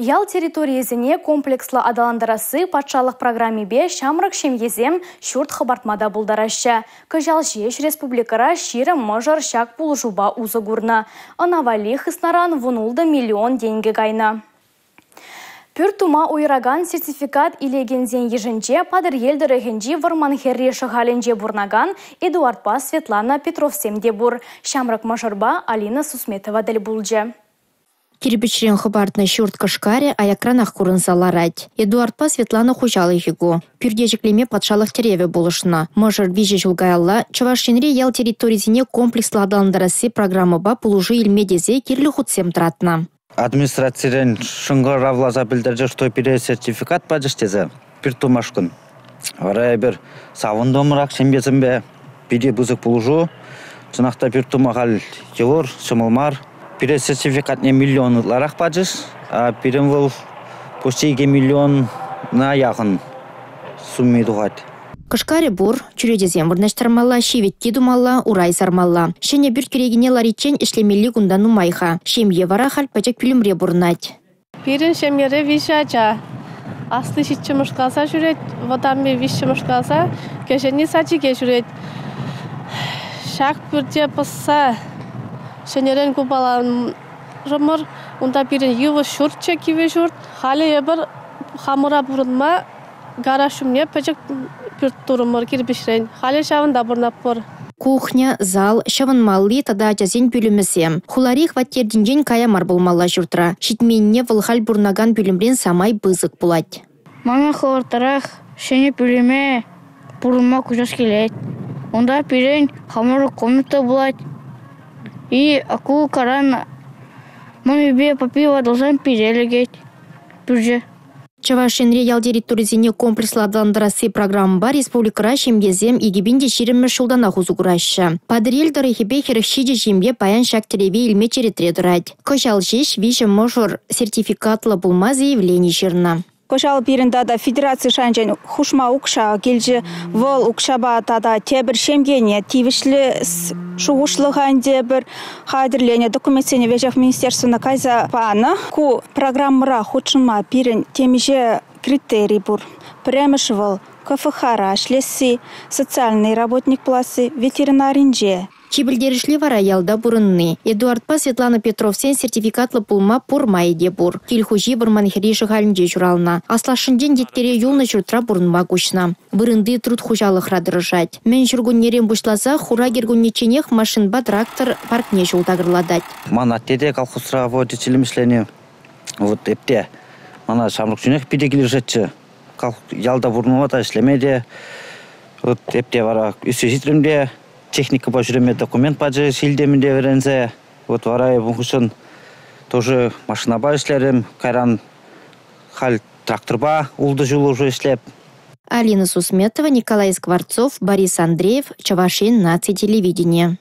Ял территориясіне комплекслы адаландырасы патшалық программебе шамрық шемгезем шүрт хабартмада бұлдарашы. Күжал жеш республикара ширі мұжыр шак бұл жуба ұзы гурна. Анавали хыснаран вунулды миллион деньги гайна. Пүртума уйраган сертификат илегензен ежінже падыр елдері хенжи варман херри шығаленже бурнаган Эдуардпа Светлана Петровсемде бур. Шамрық мұжырба Алина Сусметова дәл бұлжы. Кирпичрен хабартны шурт кашкаре аякранах курынсаларать. Эдуардпа Светлана хужалы хигу. Пюрдежеклеме патшалық тереве болышына. Можыр виже жылгаялла, Чавашинре ял территоризине комплекслы адаландарасы программаба пулужы илмедезе кирлі худсем тратна. Администрациялен шыңғыр равлаза білдірже, что пере сертификат падыштезе. Пиртумашкын. Варая бір савындомырақ шембезімбе пере бұзық пулужу. Чынақта пиртумағал елор, шымылмар. Пере сертификат не миллионларах падыш, а перем был почти 2 миллион на яғын сумме дуғат. Кашкаре бур, чүредезем вырнаштармалла, шеветки думалла, урай сармалла. Шене бір керегіне ларичен ішлемелі гундану майха. Шемье вара халь пачак пүлімре бурнать. Пирин шемьере вишача. Асты шитчі мұшқалса жүрет, водамбе вишчі мұшқалса, кешені сачиге жүрет. Шак бүрде пысса, шенерен кубалан жымыр, онда пирин ювы шуртче киве журт. Халі ебір хамыра бұрынма, гарашымне пачак турмор кирпишрен. Халі шавында бурнап бур. Кухня, зал, шавынмалли тада жазен бөлімісем. Хуларих ваттердинжен каямар болмалла жұртра. Шитменне вылхал бурнаган бөлімрен самай бызық булать. Мана хылартарақ шене бөліме бурынма күжас келет. Онда пирен хамыры комната булать. И акул каран мамебе попива должен пирелегеть. Бюджет. Чавашинре ял территоризине комплекслы адаландарасы программаба республикара шемгезем игибинде ширимір шулдана хузугураща. Падыр елдары хебе херхшиде жембе паян шак тереве илме черетре дырать. Кошал жеш виже можор сертификатлы булма заявление жирна. Кошал пиріндада федерация шанжен хушма укша келжі вол укшаба тада тебір шемгене тивішлі шуғышлығанде бір қадірлене документсене вежах министерствына кайза паны. Ку программыра худшыма пирін темеже критерий бұр. Премеш вол КФХ-ра шлесі социальный работник пласы ветеринаринже. Чибілдерішлі вара ялда бурынны. Эдуардпа Светлана Петровсен сертификатлы пулма пурмайде бур. Килхужи бурманхери жығалынже журална. Аслашынден деткере юлны жұртра бурынма күшна. Бұрынды труд хужалық радырыжать. Мен жүргіннерен бұшласа, хура гергуннеченех машинба трактор паркне жолдағырладать. Мана теде колхозра водителемішлене. Вот епте. Мана шамрық жүнек педегілер жетші. Ялда бурнуата ішлемеде. Вот епте вара үсі житірімде. Техника по жүреме документ паджы силдемінде верензе. Вот варай бұнғышын тоже машина ба ішлерім. Кайран хал тракторба улды жылу жу ішлеп. Алина Сусметова, Николай Скворцов, Борис Андреев, Чавашин, Наци телевидение.